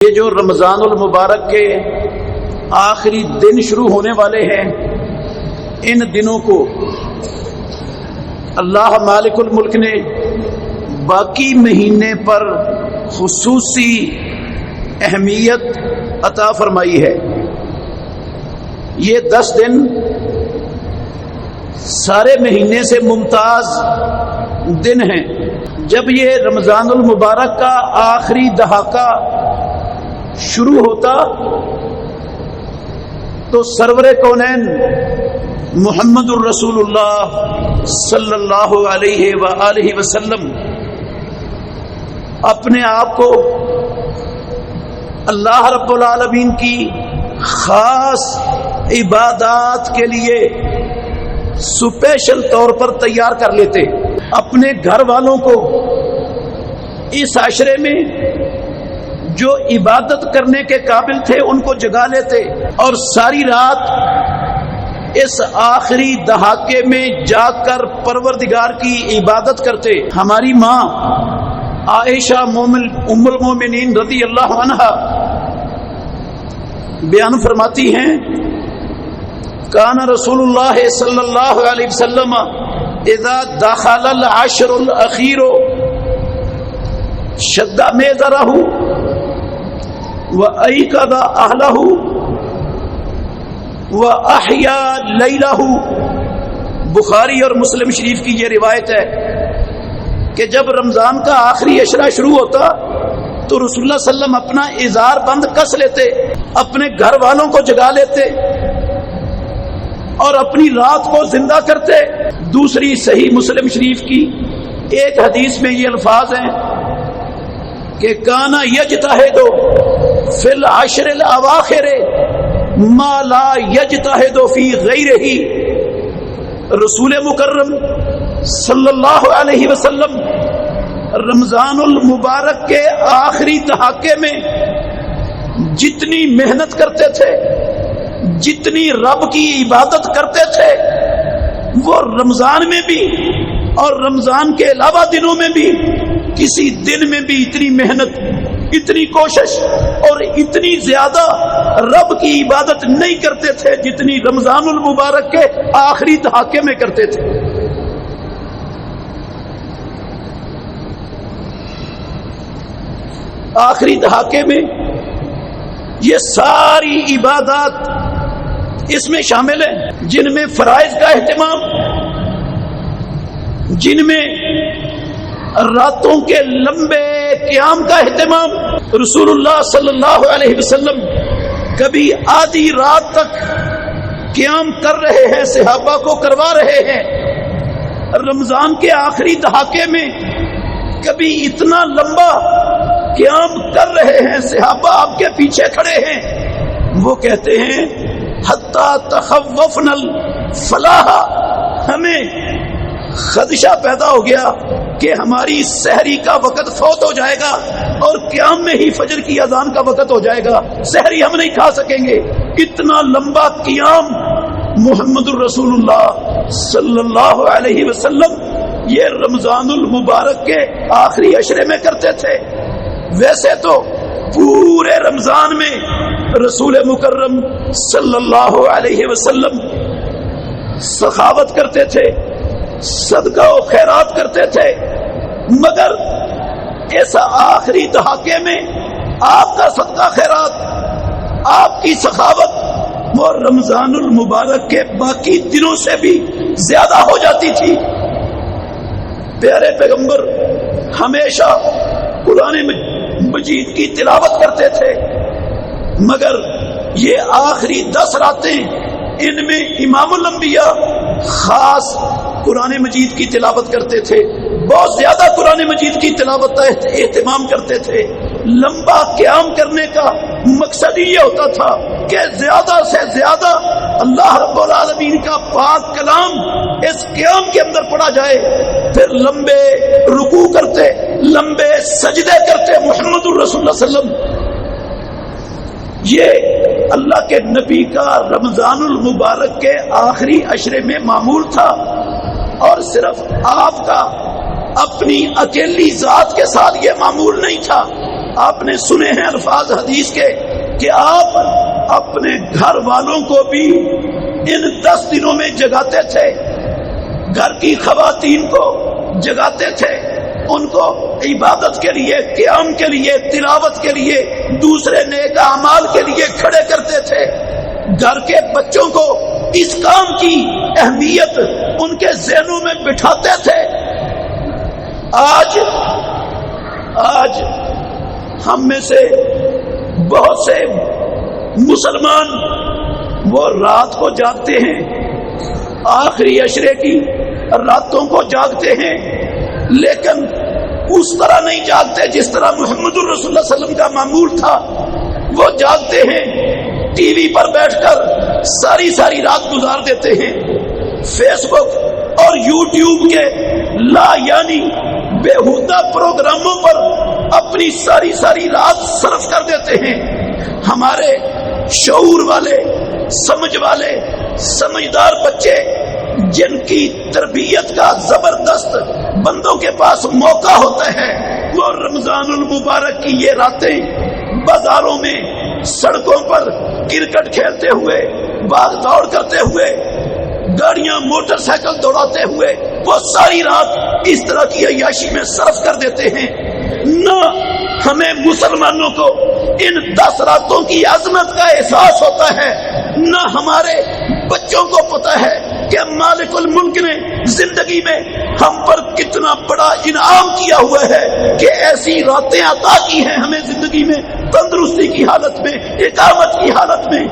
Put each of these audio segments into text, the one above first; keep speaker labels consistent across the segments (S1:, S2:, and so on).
S1: یہ جو رمضان المبارک کے آخری دن شروع ہونے والے ہیں، ان دنوں کو اللہ مالک الملک نے باقی مہینے پر خصوصی اہمیت عطا فرمائی ہے۔ یہ 10 دن سارے مہینے سے ممتاز دن ہیں۔ جب یہ رمضان المبارک کا آخری دہاکہ شروع ہوتا تو سرور کونین محمد الرسول اللہ صلی اللہ علیہ وآلہ وسلم اپنے آپ کو اللہ رب العالمین کی خاص عبادات کے لیے اسپیشل طور پر تیار کر لیتے، اپنے گھر والوں کو اس عشرے میں جو عبادت کرنے کے قابل تھے ان کو جگا لیتے اور ساری رات اس آخری دہاکے میں جاگ کر پروردگار کی عبادت کرتے۔ ہماری ماں عائشہ ام المومنین رضی اللہ عنہا بیان فرماتی ہیں، کان رسول اللہ صلی اللہ علیہ وسلم اذا دخل العشر الاخیر شد میزرہ وَأَيْقَظَ أَهْلَهُ وَأَحْيَا لَيْلَهُ۔ بخاری اور مسلم شریف کی یہ روایت ہے کہ جب رمضان کا آخری عشرہ شروع ہوتا تو رسول اللہ صلی اللہ علیہ وسلم اپنا ازار بند کس لیتے، اپنے گھر والوں کو جگا لیتے اور اپنی رات کو زندہ کرتے۔ دوسری صحیح مسلم شریف کی ایک حدیث میں یہ الفاظ ہیں کہ کانا یجتہد فی العشر الاواخر ما لا یجتہد فی غیرہ۔ رسول مکرم صلی اللہ علیہ وسلم رمضان المبارک کے آخری دہاکے میں جتنی محنت کرتے تھے، جتنی رب کی عبادت کرتے تھے، وہ رمضان میں بھی اور رمضان کے علاوہ دنوں میں بھی کسی دن میں بھی اتنی محنت، اتنی کوشش اور اتنی زیادہ رب کی عبادت نہیں کرتے تھے جتنی رمضان المبارک کے آخری دہاکے میں کرتے تھے۔ آخری دہاکے میں یہ ساری عبادات اس میں شامل ہیں، جن میں فرائض کا اہتمام، جن میں راتوں کے لمبے قیام کا اہتمام۔ رسول اللہ صلی اللہ علیہ وسلم کبھی آدھی رات تک قیام کر رہے ہیں، صحابہ کو کروا رہے ہیں۔ رمضان کے آخری دہاکے میں کبھی اتنا لمبا قیام کر رہے ہیں، صحابہ آپ کے پیچھے کھڑے ہیں۔ وہ کہتے ہیں حتی تخوفنا الفلاح، ہمیں خدشہ پیدا ہو گیا کہ ہماری سحری کا وقت فوت ہو جائے گا اور قیام میں ہی فجر کی اذان کا وقت ہو جائے گا، سحری ہم نہیں کھا سکیں گے۔ اتنا لمبا قیام محمد الرسول اللہ صلی اللہ علیہ وسلم یہ رمضان المبارک کے آخری عشرے میں کرتے تھے۔ ویسے تو پورے رمضان میں رسول مکرم صلی اللہ علیہ وسلم سخاوت کرتے تھے، صدقہ و خیرات کرتے تھے، مگر اس آخری دہاکے میں آپ کا صدقہ خیرات، آپ کی سخاوت وہ رمضان المبارک کے باقی دنوں سے بھی زیادہ ہو جاتی تھی۔ پیارے پیغمبر ہمیشہ قرآن مجید کی تلاوت کرتے تھے، مگر یہ آخری 10 راتیں ان میں امام الانبیاء خاص قرآن مجید کی تلاوت کرتے تھے، بہت زیادہ قرآن مجید کی تلاوت کا اہتمام کرتے تھے۔ لمبا قیام کرنے کا مقصد یہ ہوتا تھا کہ زیادہ سے زیادہ اللہ رب العالمین کا پاک کلام اس قیام کے اندر پڑھا جائے، پھر لمبے رکوع کرتے، لمبے سجدے کرتے محمد الرسول اللہ صلی اللہ علیہ وسلم۔ یہ اللہ کے نبی کا رمضان المبارک کے آخری عشرے میں معمول تھا، اور صرف آپ کا اپنی اکیلی ذات کے ساتھ یہ معمول نہیں تھا، آپ نے سنے ہیں الفاظ حدیث کے کہ آپ اپنے گھر والوں کو بھی ان 10 دنوں میں جگاتے تھے، گھر کی خواتین کو جگاتے تھے، ان کو عبادت کے لیے، قیام کے لیے، تلاوت کے لیے، دوسرے نیک اعمال کے لیے کھڑے کرتے تھے۔ گھر کے بچوں کو اس کام کی اہمیت ان کے ذہنوں میں بٹھاتے تھے۔ آج ہم میں سے بہت سے مسلمان وہ رات کو جاگتے ہیں، آخری عشرے کی راتوں کو جاگتے ہیں، لیکن اس طرح نہیں جاگتے جس طرح محمد الرسول اللہ صلی اللہ علیہ وسلم کا معمول تھا۔ وہ جاگتے ہیں، ٹی وی پر بیٹھ کر ساری رات گزار دیتے ہیں، فیس بک اور یوٹیوب کے لا یعنی بےہودہ پروگراموں پر اپنی ساری رات صرف کر دیتے ہیں۔ ہمارے شعور والے، سمجھ والے، سمجھدار بچے جن کی تربیت کا زبردست بندوں کے پاس موقع ہوتا ہے، وہ رمضان المبارک کی یہ راتیں بازاروں میں، سڑکوں پر کرکٹ کھیلتے ہوئے، بھاگ دوڑ کرتے ہوئے، گاڑیاں موٹر سائیکل دوڑاتے ہوئے وہ ساری رات اس طرح کی عیاشی میں صرف کر دیتے ہیں۔ نہ ہمیں مسلمانوں کو ان 10 راتوں کی عظمت کا احساس ہوتا ہے، نہ ہمارے بچوں کو پتا ہے کہ مالک الملک نے زندگی میں ہم پر کتنا بڑا انعام کیا ہوا ہے کہ ایسی راتیں عطا کی ہیں ہمیں زندگی میں، تندرستی کی حالت میں، اقامت کی حالت میں،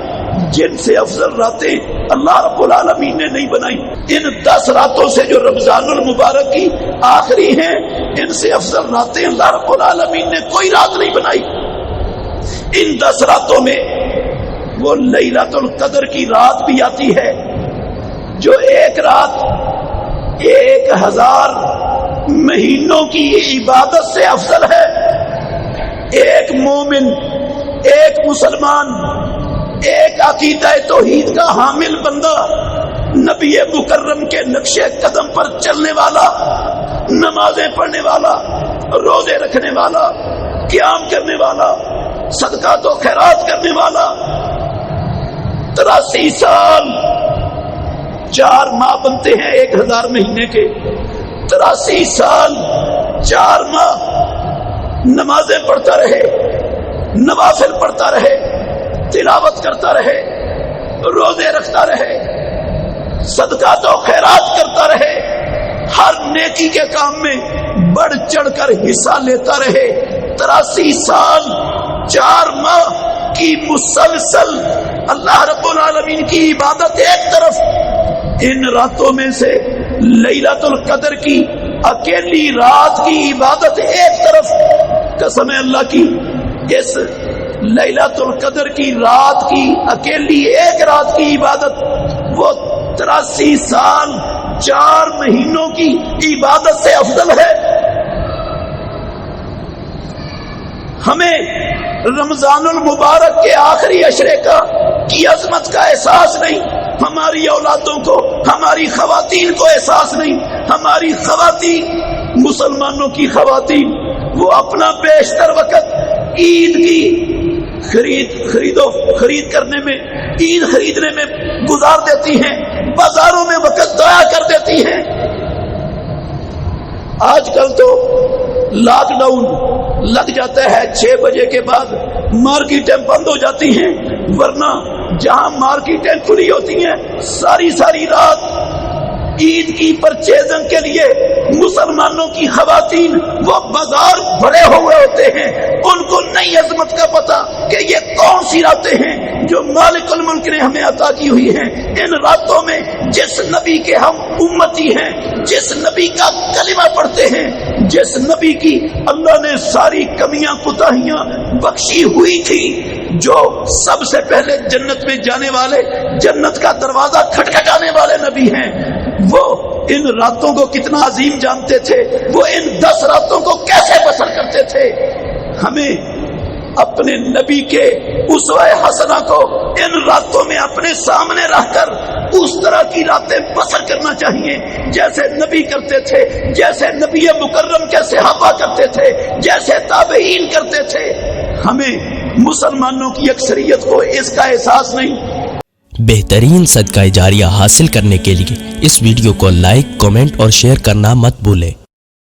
S1: جن سے افضل راتیں اللہ رب العالمین نے نہیں بنائی۔ ان 10 راتوں سے جو رمضان المبارک کی آخری ہیں، ان سے افضل راتیں اللہ رب العالمین نے کوئی رات نہیں بنائی۔ ان 10 راتوں میں وہ لیلۃ القدر کی رات بھی آتی ہے، جو ایک رات 1000 مہینوں کی عبادت سے افضل ہے۔ ایک مومن، ایک مسلمان، ایک عقیدہ توحید کا حامل بندہ، نبی مکرم کے نقش قدم پر چلنے والا، نمازیں پڑھنے والا، روزے رکھنے والا، قیام کرنے والا، صدقات و خیرات کرنے والا، 83 سال 4 ماہ بنتے ہیں 1000 مہینے کے، 83 سال 4 ماہ نمازیں پڑھتا رہے، نوافل پڑھتا رہے، تلاوت کرتا رہے، روزے رکھتا رہے، صدقات و خیرات کرتا رہے، ہر نیکی کے کام میں بڑھ چڑھ کر حصہ لیتا رہے، 83 سال 4 ماہ کی مسلسل اللہ رب العالمین کی عبادت ایک طرف، ان راتوں میں سے لیلۃ القدر کی اکیلی رات کی عبادت ایک طرف، قسم اللہ کی اس لیلۃ القدر کی رات کی اکیلی ایک رات کی عبادت وہ 83 سال 4 مہینوں کی عبادت سے افضل ہے۔ ہمیں رمضان المبارک کے آخری عشرے کی عظمت کا احساس نہیں، ہماری اولادوں کو، ہماری خواتین کو احساس نہیں۔ ہماری خواتین، مسلمانوں کی خواتین، وہ اپنا بیشتر وقت عید کی خرید کرنے میں، عید خریدنے میں گزار دیتی ہیں، بازاروں میں وقت ضائع کر دیتی ہیں۔ آج کل تو لاک ڈاؤن لگ جاتا ہے، 6 بجے کے بعد مارکیٹیں بند ہو جاتی ہیں، ورنہ جہاں مارکیٹیں کھلی ہوتی ہیں ساری رات عید کی پرچیزنگ کے لیے مسلمانوں کی خواتین وہ بازار بھرے ہوئے ہوتے ہیں۔ ان کو نئی عظمت کا پتہ کہ یہ کون سی راتیں ہیں جو مالک الملک نے ہمیں عطا کی ہوئی ہیں۔ ان راتوں میں جس نبی کے ہم امتی ہیں، جس نبی کا کلمہ پڑھتے ہیں، جس نبی کی اللہ نے ساری کمیاں کوتاہیاں بخشی ہوئی تھی، جو سب سے پہلے جنت میں جانے والے، جنت کا دروازہ کھٹکھٹانے والے نبی ہیں، وہ ان راتوں کو کتنا عظیم جانتے تھے، وہ ان 10 راتوں کو کیسے بسر کرتے تھے۔ ہمیں اپنے نبی کے اسوہ حسنہ کو ان راتوں میں اپنے سامنے رکھ کر اس طرح کی راتیں بسر کرنا چاہیے جیسے نبی کرتے تھے، جیسے نبی مکرم کے صحابہ کرتے تھے، جیسے تابعین کرتے تھے۔ ہمیں مسلمانوں کی اکثریت کو اس کا احساس نہیں۔
S2: بہترین صدقہ جاریہ حاصل کرنے کے لیے اس ویڈیو کو لائک، کمنٹ اور شیئر کرنا مت بھولیں۔